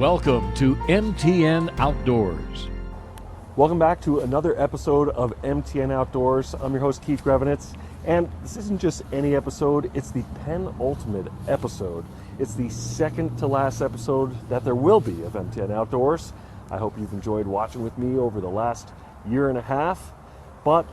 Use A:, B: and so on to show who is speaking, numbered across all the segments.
A: Welcome to MTN Outdoors.
B: Welcome back to another episode of MTN Outdoors. I'm your host, Keith Grevenitz, and this isn't just any episode, it's the penultimate episode. It's the second to last episode that there will be of MTN Outdoors. I hope you've enjoyed watching with me over the last year and a half, but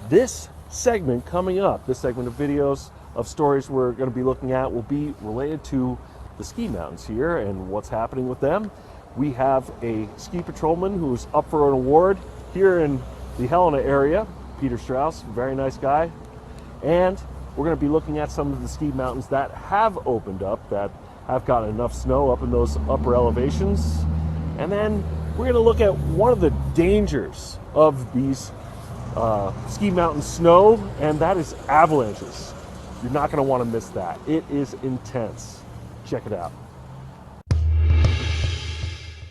B: this segment coming up, this segment of videos, of stories we're going to be looking at will be related to the ski mountains here and what's happening with them. We have a ski patrolman who's up for an award here in the Helena area, Peter Strauss, very nice guy. And we're going to be looking at some of the ski mountains that have opened up, that have gotten enough snow up in those upper elevations. And then we're going to look at one of the dangers of these ski mountain snow, and that is avalanches. You're not going to want to miss that. It is intense. Check it out.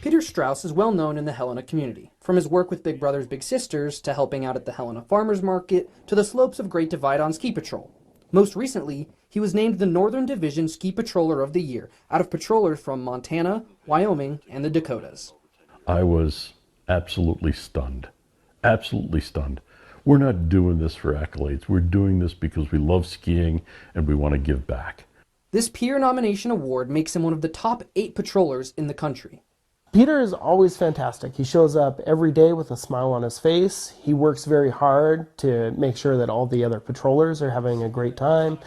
C: Peter Strauss is well known in the Helena community, from his work with Big Brothers Big Sisters to helping out at the Helena Farmers Market to the slopes of Great Divide on Ski Patrol. Most recently, he was named the Northern Division Ski Patroller of the Year out of patrollers from Montana, Wyoming, and the Dakotas.
D: I was absolutely stunned. Absolutely stunned. We're not doing this for accolades. We're doing this because we love skiing and we want to give back.
C: This peer nomination award makes him one of the top 8 patrollers in the country.
E: Peter is always fantastic. He shows up every day with a smile on his face. He works very hard to make sure that all the other patrollers are having a great time.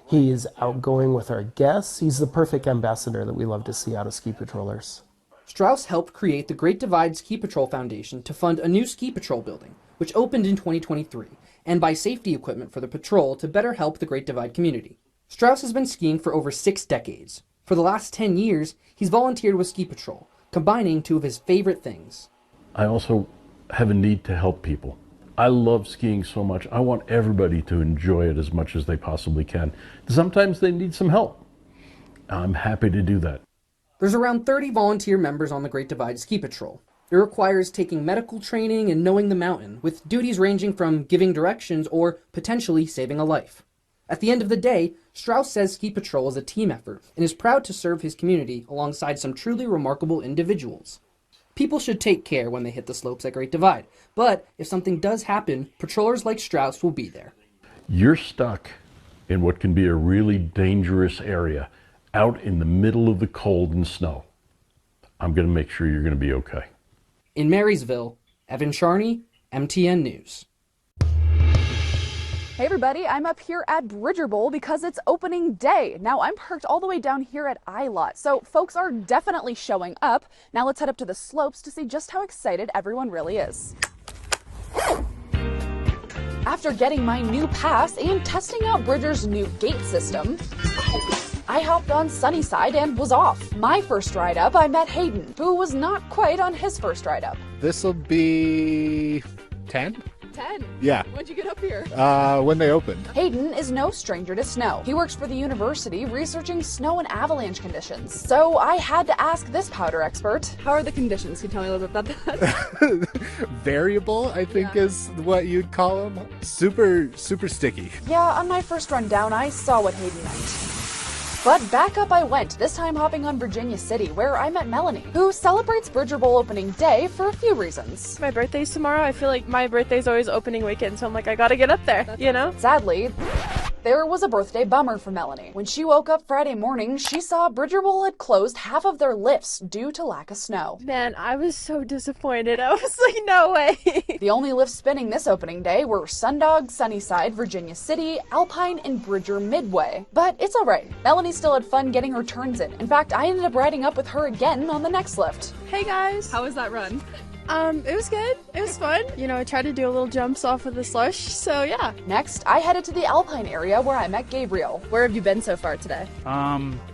E: He's outgoing with our guests. He's the perfect ambassador that we love to see out of ski patrollers.
C: Strauss helped create the Great Divide Ski Patrol Foundation to fund a new ski patrol building, which opened in 2023, and buy safety equipment for the patrol to better help the Great Divide community. Strauss has been skiing for over 6 decades. For the last 10 years, he's volunteered with Ski Patrol, combining 2 of his favorite things.
D: I also have a need to help people. I love skiing so much. I want everybody to enjoy it as much as they possibly can. Sometimes they need some help. I'm happy to do that.
C: There's around 30 volunteer members on the Great Divide Ski Patrol. It requires taking medical training and knowing the mountain, with duties ranging from giving directions or potentially saving a life. At the end of the day, Strauss says Ski Patrol is a team effort and is proud to serve his community alongside some truly remarkable individuals. People should take care when they hit the slopes at Great Divide, but if something does happen, patrollers like Strauss will be there.
D: You're stuck in what can be a really dangerous area out in the middle of the cold and snow. I'm going to make sure you're going to be okay.
C: In Marysville, Evan Charney, MTN News.
F: Hey everybody, I'm up here at Bridger Bowl because it's opening day. Now I'm parked all the way down here at I-Lot, so folks are definitely showing up. Now let's head up to the slopes to see just how excited everyone really is. After getting my new pass and testing out Bridger's new gate system, I hopped on Sunnyside and was off. My first ride up, I met Hayden, who was not quite on his first ride up.
G: This'll be 10?
F: 10?
G: Yeah.
F: When'd you get up here?
G: When they opened.
F: Hayden is no stranger to snow. He works for the university researching snow and avalanche conditions. So I had to ask this powder expert.
H: How are the conditions? Can you tell me a little bit about that?
G: Variable, I think is what you'd call them. Super sticky.
F: Yeah, on my first run down, I saw what Hayden meant. But back up I went, this time hopping on Virginia City, where I met Melanie, who celebrates Bridger Bowl opening day for a few reasons.
H: My birthday's tomorrow. I feel like my birthday's always opening weekend, so I'm like, I gotta get up there, you know?
F: Sadly, there was a birthday bummer for Melanie. When she woke up Friday morning, she saw Bridger Bowl had closed half of their lifts due to lack of snow.
H: Man, I was so disappointed. I was like, no way.
F: The only lifts spinning this opening day were Sundog, Sunnyside, Virginia City, Alpine, and Bridger Midway. But it's alright. Melanie still had fun getting her turns in. In fact, I ended up riding up with her again on the next lift.
H: Hey guys.
I: How was that run?
H: It was good. It was fun. You know, I tried to do a little jumps off of the slush, so yeah.
F: Next, I headed to the Alpine area where I met Gabriel.
I: Where have you been so far today?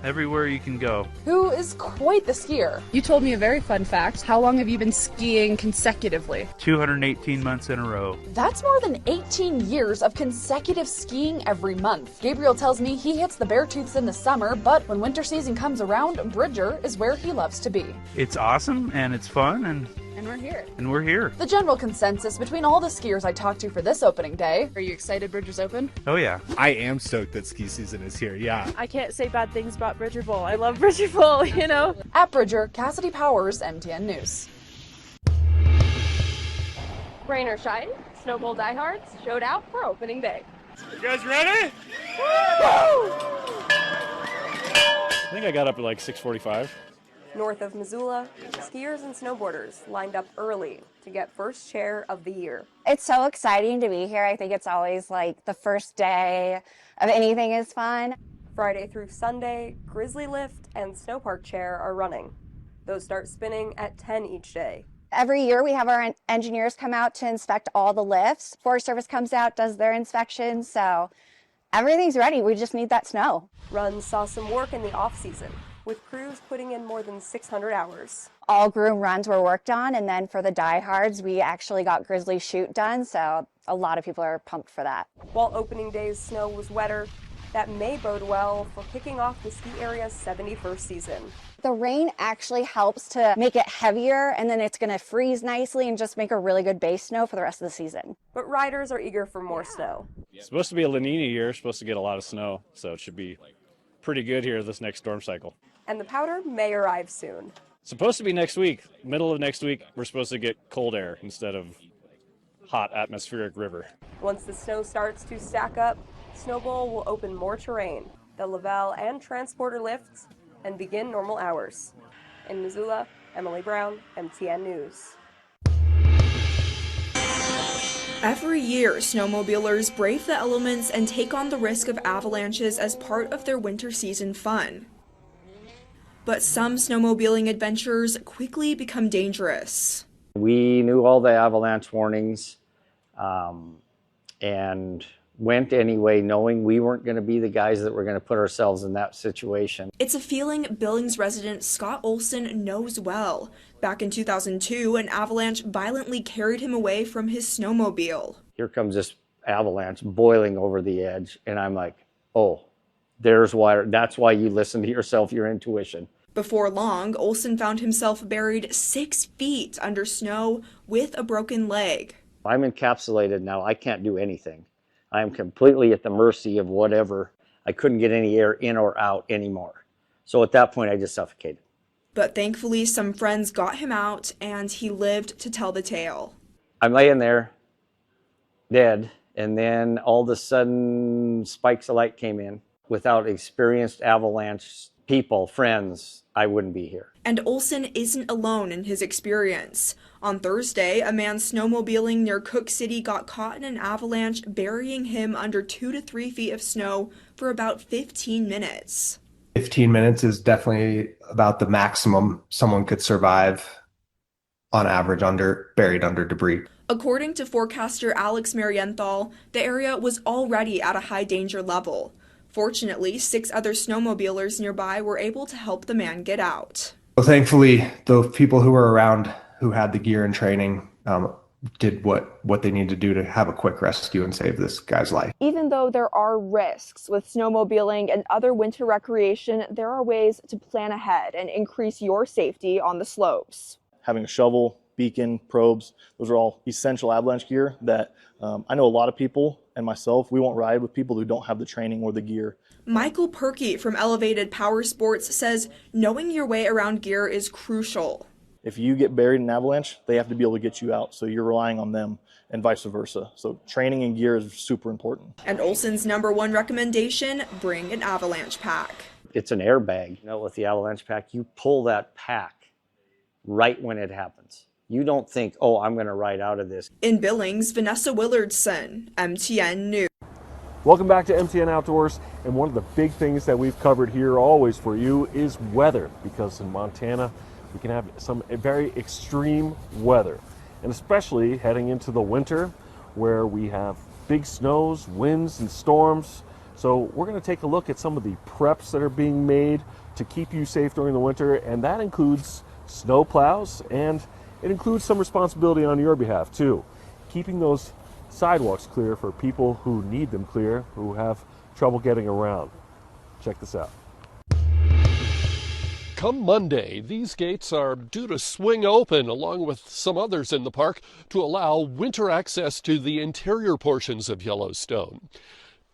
J: Everywhere you can go.
F: Who is quite the skier.
I: You told me a very fun fact. How long have you been skiing consecutively?
J: 218 months in a row.
F: That's more than 18 years of consecutive skiing every month. Gabriel tells me he hits the Beartooths in the summer, but when winter season comes around, Bridger is where he loves to be.
J: It's awesome and it's fun and
I: And we're here.
J: And we're here.
F: The general consensus between all the skiers I talked to for this opening day.
I: Are you excited Bridger's open?
J: Oh yeah.
G: I am stoked that ski season is here, yeah.
H: I can't say bad things about Bridger Bowl. I love Bridger Bowl, you know?
F: At Bridger, Cassidy Powers, MTN News.
H: Rain or shine, Snow Bowl diehards showed out for opening day.
G: You guys ready?
B: I think I got up at like 6:45.
K: North of Missoula, skiers and snowboarders lined up early to get first chair of the year.
L: It's so exciting to be here. I think it's always like the first day of anything is fun.
K: Friday through Sunday, Grizzly Lift and Snowpark Chair are running. Those start spinning at 10 each day.
L: Every year we have our engineers come out to inspect all the lifts. Forest Service comes out, does their inspection, so everything's ready. We just need that snow.
K: Runs saw some work in the off-season, with crews putting in more than 600 hours.
L: All groom runs were worked on, and then for the diehards, we actually got Grizzly Shoot done, so a lot of people are pumped for that.
K: While opening day's snow was wetter, that may bode well for kicking off the ski area's 71st season.
L: The rain actually helps to make it heavier, and then it's going to freeze nicely and just make a really good base snow for the rest of the season.
K: But riders are eager for more snow.
M: It's supposed to be a La Nina year, supposed to get a lot of snow, so it should be pretty good here this next storm cycle.
K: And the powder may arrive soon.
M: Supposed to be next week, middle of next week, we're supposed to get cold air instead of hot atmospheric river.
K: Once the snow starts to stack up, Snow Bowl will open more terrain, the Lavelle and Transporter lifts, and begin normal hours. In Missoula, Emily Brown, MTN News.
N: Every year, snowmobilers brave the elements and take on the risk of avalanches as part of their winter season fun. But some snowmobiling adventures quickly become dangerous.
O: We knew all the avalanche warnings and went anyway, knowing we weren't going to be the guys that were going to put ourselves in that situation.
N: It's a feeling Billings resident Scott Olson knows well. Back in 2002, an avalanche violently carried him away from his snowmobile.
O: Here comes this avalanche boiling over the edge, and I'm like, oh, that's why you listen to yourself, your intuition.
N: Before long, Olson found himself buried 6 feet under snow with a broken leg.
O: I'm encapsulated now. I can't do anything. I am completely at the mercy of whatever. I couldn't get any air in or out anymore. So at that point, I just suffocated.
N: But thankfully, some friends got him out, and he lived to tell the tale.
O: I'm laying there, dead, and then all of a sudden, spikes of light came in. Without experienced avalanche people, friends, I wouldn't be here.
N: And Olson isn't alone in his experience. On Thursday, a man snowmobiling near Cook City got caught in an avalanche, burying him under 2 to 3 feet of snow for about 15 minutes.
P: 15 minutes is definitely about the maximum someone could survive on average buried under debris.
N: According to forecaster Alex Marienthal, the area was already at a high danger level. Fortunately, 6 other snowmobilers nearby were able to help the man get out.
P: Well, thankfully, the people who were around who had the gear and training did what they needed to do to have a quick rescue and save this guy's life.
H: Even though there are risks with snowmobiling and other winter recreation, there are ways to plan ahead and increase your safety on the slopes.
Q: Having a shovel, beacon, probes, those are all essential avalanche gear that I know a lot of people and myself, we won't ride with people who don't have the training or the gear.
N: Michael Perky from Elevated Power Sports says knowing your way around gear is crucial.
Q: If you get buried in an avalanche, they have to be able to get you out, so you're relying on them and vice versa. So training and gear is super important.
N: And Olson's #1 recommendation, bring an avalanche pack.
O: It's an airbag. With the avalanche pack, you pull that pack right when it happens. You don't think, oh, I'm going to ride out of this.
N: In Billings, Vanessa Willardson, MTN News.
B: Welcome back to MTN Outdoors, and one of the big things that we've covered here always for you is weather, because in Montana we can have some very extreme weather, and especially heading into the winter where we have big snows, winds, and storms. So we're going to take a look at some of the preps that are being made to keep you safe during the winter, and that includes snow plows, and it includes some responsibility on your behalf too, keeping those sidewalks clear for people who need them clear, who have trouble getting around. Check this out.
R: Come Monday, these gates are due to swing open along with some others in the park to allow winter access to the interior portions of Yellowstone.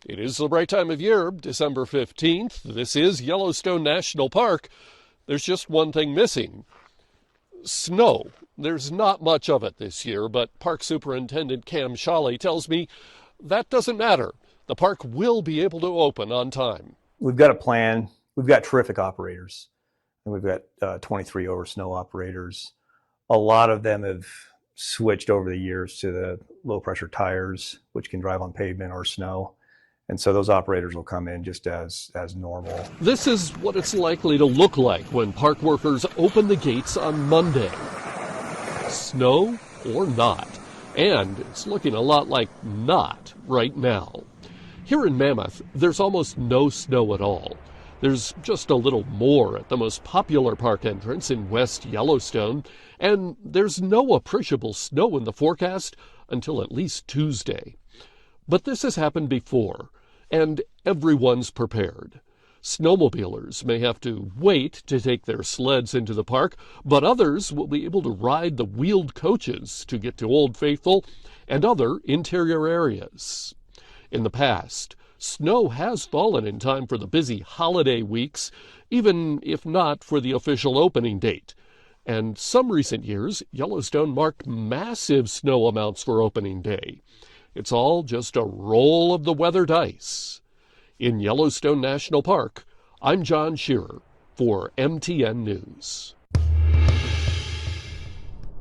R: It is the right time of year, December 15th. This is Yellowstone National Park. There's just one thing missing: snow. There's not much of it this year, but Park Superintendent Cam Shawley tells me that doesn't matter. The park will be able to open on time.
S: We've got a plan. We've got terrific operators. And we've got 23 over snow operators. A lot of them have switched over the years to the low pressure tires, which can drive on pavement or snow. And so those operators will come in just as normal.
R: This is what it's likely to look like when park workers open the gates on Monday. Snow or not. And it's looking a lot like not right now. Here in Mammoth, there's almost no snow at all. There's just a little more at the most popular park entrance in West Yellowstone, and there's no appreciable snow in the forecast until at least Tuesday. But this has happened before, and everyone's prepared. Snowmobilers may have to wait to take their sleds into the park, but others will be able to ride the wheeled coaches to get to Old Faithful and other interior areas. In the past, snow has fallen in time for the busy holiday weeks, even if not for the official opening date. And some recent years, Yellowstone marked massive snow amounts for opening day. It's all just a roll of the weather dice. In Yellowstone National Park, I'm John Shearer for MTN News.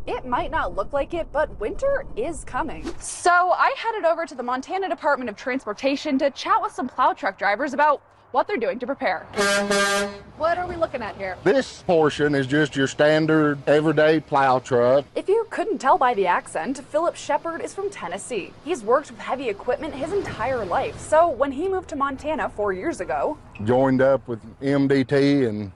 F: It might not look like it, but winter is coming. So I headed over to the Montana Department of Transportation to chat with some plow truck drivers about what they're doing to prepare. What are we looking at here?
T: This portion is just your standard everyday plow truck.
F: If you couldn't tell by the accent, Philip Shepard is from Tennessee. He's worked with heavy equipment his entire life. So when he moved to Montana 4 years ago,
T: Joined up with MDT and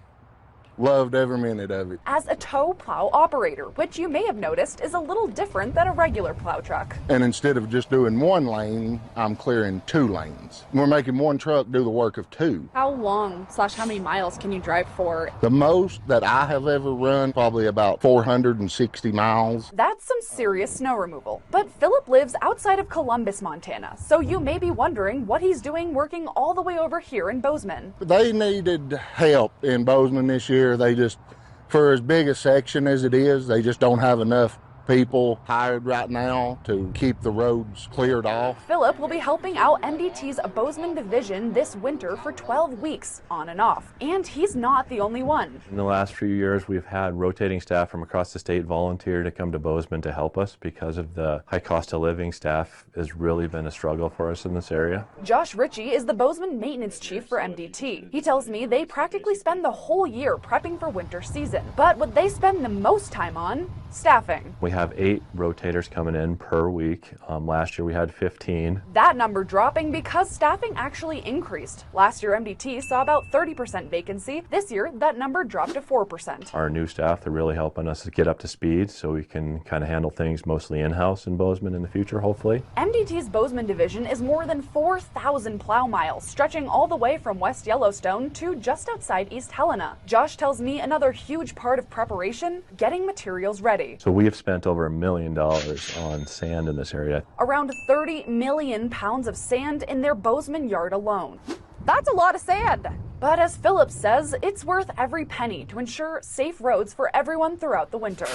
T: loved every minute of it.
F: as a tow plow operator, which you may have noticed is a little different than a regular plow truck.
T: And instead of just doing one lane, I'm clearing 2 lanes. We're making one truck do the work of 2.
I: How long / how many miles can you drive for?
T: The most that I have ever run, probably about 460 miles.
F: That's some serious snow removal. But Philip lives outside of Columbus, Montana, so you may be wondering what he's doing working all the way over here in Bozeman.
T: They needed help in Bozeman this year. They just, for as big a section as it is, they just don't have enough people hired right now to keep the roads cleared off.
F: Philip will be helping out MDT's Bozeman division this winter for 12 weeks, on and off. And he's not the only one.
U: In the last few years, we've had rotating staff from across the state volunteer to come to Bozeman to help us because of the high cost of living. Staff has really been a struggle for us in this area.
F: Josh Ritchie is the Bozeman maintenance chief for MDT. He tells me they practically spend the whole year prepping for winter season. But what they spend the most time on? Staffing.
U: We have 8 rotators coming in per week. Last year we had 15.
F: That number dropping because staffing actually increased. Last year MDT saw about 30% vacancy. This year that number dropped to 4%.
U: Our new staff, they're really helping us to get up to speed so we can kind of handle things mostly in-house in Bozeman in the future, hopefully.
F: MDT's Bozeman division is more than 4,000 plow miles, stretching all the way from West Yellowstone to just outside East Helena. Josh tells me another huge part of preparation, getting materials ready.
U: So we have spent over $1 million on sand in this area.
F: Around 30 million pounds of sand in their Bozeman yard alone. That's a lot of sand. But as Phillips says, it's worth every penny to ensure safe roads for everyone throughout the winter.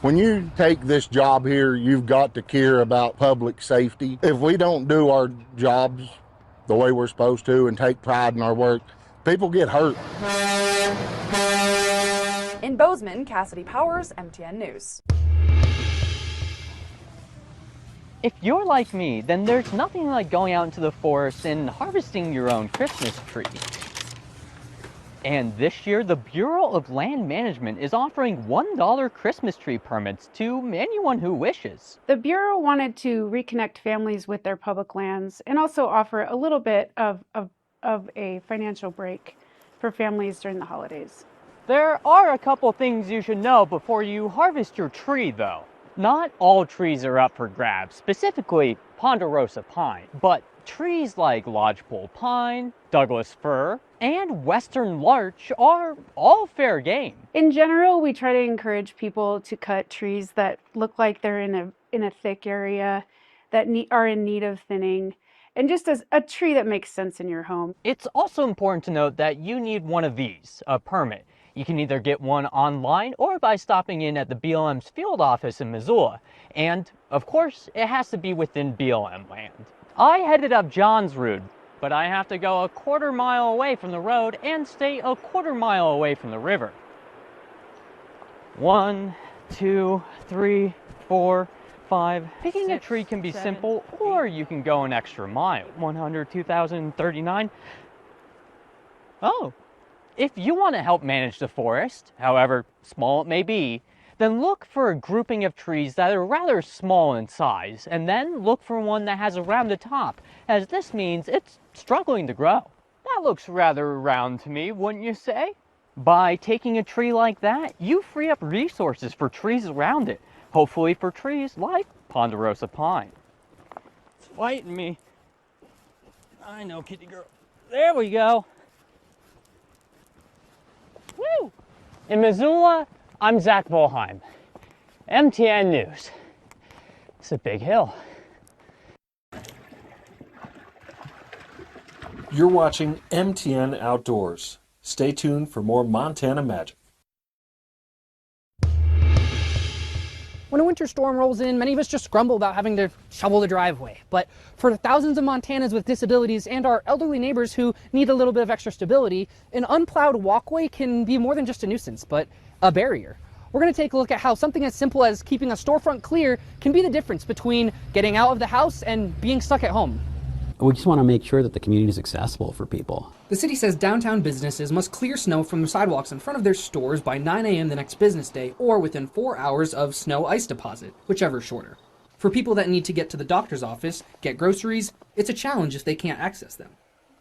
T: When you take this job here, you've got to care about public safety. If we don't do our jobs the way we're supposed to and take pride in our work, people get hurt.
F: In Bozeman, Cassidy Powers, MTN News.
V: If you're like me, then there's nothing like going out into the forest and harvesting your own Christmas tree. And this year, the Bureau of Land Management is offering $1 Christmas tree permits to anyone who wishes.
W: The Bureau wanted to reconnect families with their public lands and also offer a little bit of a financial break for families during the holidays.
V: There are a couple things you should know before you harvest your tree, though. Not all trees are up for grabs, specifically Ponderosa pine, but trees like lodgepole pine, Douglas fir, and western larch are all fair game.
W: In general, we try to encourage people to cut trees that look like they're in a thick area, that are in need of thinning, and just as a tree that makes sense in your home.
V: It's also important to note that you need one of these, a permit. You can either get one online or by stopping in at the BLM's field office in Missoula. And, of course, it has to be within BLM land. I headed up John's route, but I have to go a quarter mile away from the road and stay a quarter mile away from the river. 1, 2, 3, 4, 5. Picking a tree can be simple, or you can go an extra mile. 100, 2,039. Oh. If you want to help manage the forest, however small it may be, then look for a grouping of trees that are rather small in size, and then look for one that has a rounded top, as this means it's struggling to grow. That looks rather round to me, wouldn't you say? By taking a tree like that, you free up resources for trees around it, hopefully for trees like ponderosa pine. It's fighting me. I know, kitty girl. There we go. Woo! In Missoula, I'm Zach Volheim. MTN News. It's a big hill.
B: You're watching MTN Outdoors. Stay tuned for more Montana magic.
C: When a winter storm rolls in, many of us just grumble about having to shovel the driveway. But for the thousands of Montanans with disabilities and our elderly neighbors who need a little bit of extra stability, an unplowed walkway can be more than just a nuisance, but a barrier. We're going to take a look at how something as simple as keeping a storefront clear can be the difference between getting out of the house and being stuck at home.
A: We just want to make sure that the community is accessible for people.
C: The city says downtown businesses must clear snow from the sidewalks in front of their stores by 9 a.m. the next business day or within 4 hours of snow ice deposit, whichever is shorter. For people that need to get to the doctor's office, get groceries, it's a challenge if they can't access them.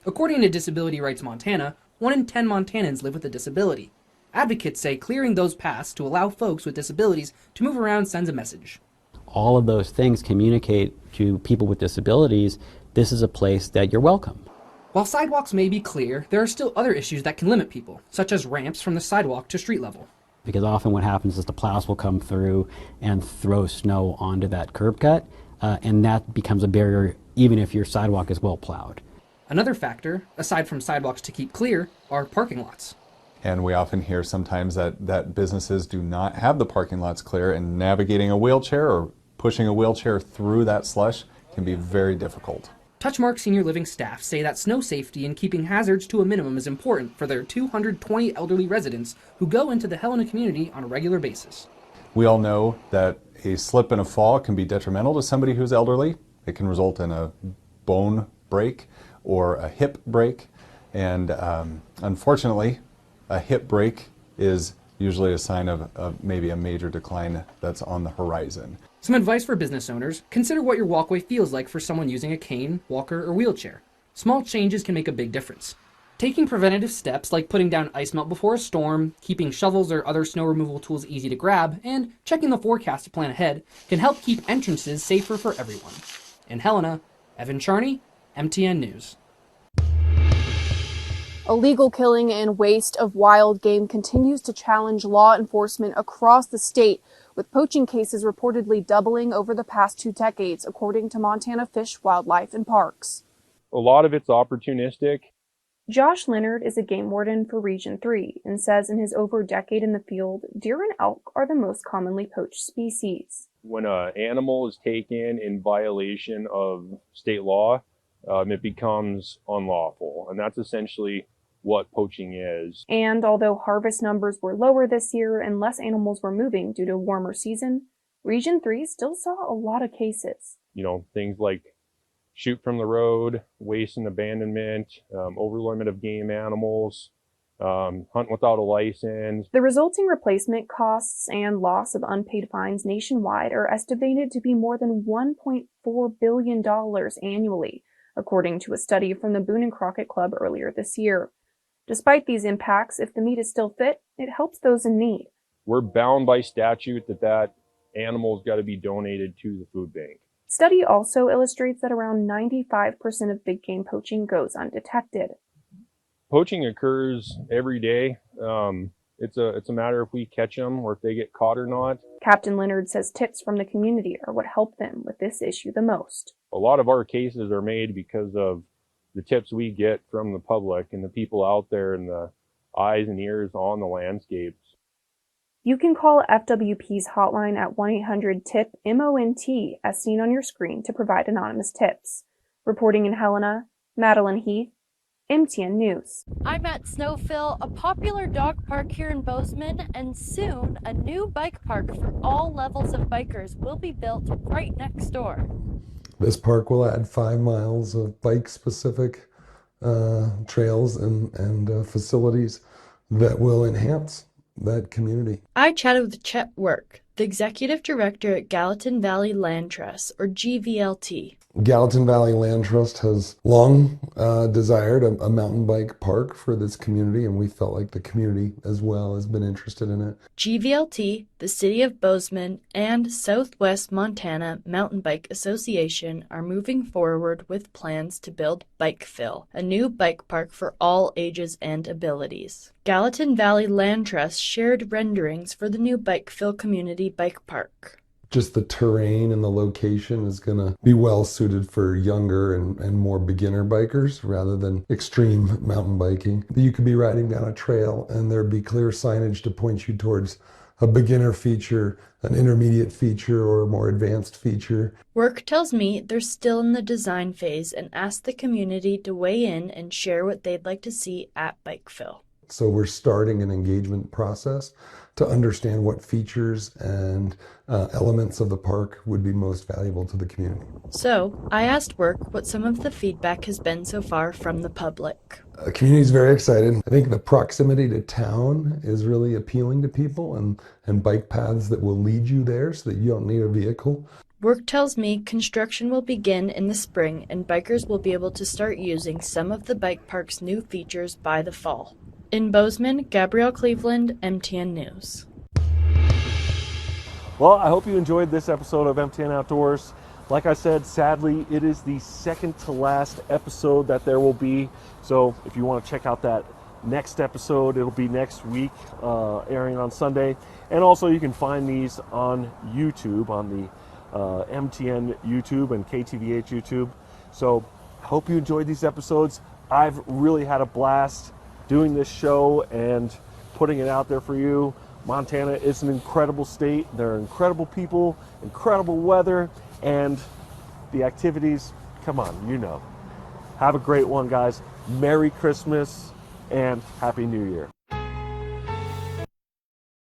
C: According to Disability Rights Montana, 1 in 10 Montanans live with a disability. Advocates say clearing those paths to allow folks with disabilities to move around sends a message.
A: All of those things communicate to people with disabilities, this is a place that you're welcome.
C: While sidewalks may be clear, there are still other issues that can limit people, such as ramps from the sidewalk to street level.
A: Because often what happens is the plows will come through and throw snow onto that curb cut, and that becomes a barrier even if your sidewalk is well plowed.
C: Another factor, aside from sidewalks to keep clear, are parking lots.
D: And we often hear sometimes that businesses do not have the parking lots clear, and navigating a wheelchair or pushing a wheelchair through that slush can be very difficult.
C: Touchmark Senior Living staff say that snow safety and keeping hazards to a minimum is important for their 220 elderly residents who go into the Helena community on a regular basis.
D: We all know that a slip and a fall can be detrimental to somebody who's elderly. It can result in a bone break or a hip break, and unfortunately, a hip break is usually a sign of maybe a major decline that's on the horizon.
C: Some advice for business owners: consider what your walkway feels like for someone using a cane, walker, or wheelchair. Small changes can make a big difference. Taking preventative steps like putting down ice melt before a storm, keeping shovels or other snow removal tools easy to grab, and checking the forecast to plan ahead can help keep entrances safer for everyone. In Helena, Evan Charney, MTN News.
E: Illegal killing and waste of wild game continues to challenge law enforcement across the state, with poaching cases reportedly doubling over the past 2 decades, according to Montana Fish, Wildlife, and Parks.
X: A lot of it's opportunistic.
E: Josh Leonard is a game warden for Region 3 and says in his over a decade in the field, deer and elk are the most commonly poached species.
X: When an animal is taken in violation of state law, it becomes unlawful, and that's essentially what poaching is.
E: And although harvest numbers were lower this year and less animals were moving due to a warmer season, Region 3 still saw a lot of cases.
X: You know, things like shoot from the road, waste and abandonment, overlimit of game animals, hunt without a license.
E: The resulting replacement costs and loss of unpaid fines nationwide are estimated to be more than $1.4 billion annually, according to a study from the Boone and Crockett Club earlier this year. Despite these impacts, if the meat is still fit, it helps those in need.
X: We're bound by statute that animal's got to be donated to the food bank.
E: Study also illustrates that around 95% of big game poaching goes undetected.
X: Poaching occurs every day. It's a matter if we catch them or if they get caught or not.
E: Captain Leonard says tips from the community are what help them with this issue the most.
X: A lot of our cases are made because of the tips we get from the public and the people out there and the eyes and ears on the landscapes.
E: You can call FWP's hotline at 1-800-TIP-MONT as seen on your screen to provide anonymous tips. Reporting in Helena, Madeline Heath, MTN News.
G: I'm at Snowfill, a popular dog park here in Bozeman, and soon a new bike park for all levels of bikers will be built right next door.
J: This park will add 5 miles of bike-specific trails and facilities that will enhance that community.
L: I chatted with Chet Work, the executive director at Gallatin Valley Land Trust, or GVLT.
J: Gallatin Valley Land Trust has long desired a mountain bike park for this community, and we felt like the community as well has been interested in it.
L: GVLT, the City of Bozeman, and Southwest Montana Mountain Bike Association are moving forward with plans to build Bikeville, a new bike park for all ages and abilities. Gallatin Valley Land Trust shared renderings for the new Bikeville Community Bike Park.
J: Just the terrain and the location is going to be well suited for younger and more beginner bikers rather than extreme mountain biking. You could be riding down a trail and there'd be clear signage to point you towards a beginner feature, an intermediate feature, or a more advanced feature.
L: Work tells me they're still in the design phase and asked the community to weigh in and share what they'd like to see at Bikeville.
J: So we're starting an engagement process to understand what features and elements of the park would be most valuable to the community.
L: So I asked Work what some of the feedback has been so far from the public.
J: The community is very excited. I think the proximity to town is really appealing to people, and bike paths that will lead you there so that you don't need a vehicle.
L: Work tells me construction will begin in the spring and bikers will be able to start using some of the bike park's new features by the fall. In Bozeman, Gabrielle Cleveland, MTN News.
B: Well, I hope you enjoyed this episode of MTN Outdoors. Like I said, sadly, it is the second to last episode that there will be. So if you want to check out that next episode, it'll be next week, airing on Sunday. And also you can find these on YouTube, on the MTN YouTube and KTVH YouTube. So I hope you enjoyed these episodes. I've really had a blast doing this show and putting it out there for you. Montana is an incredible state. There are incredible people, incredible weather, and the activities, come on, you know. Have a great one, guys. Merry Christmas and Happy New Year.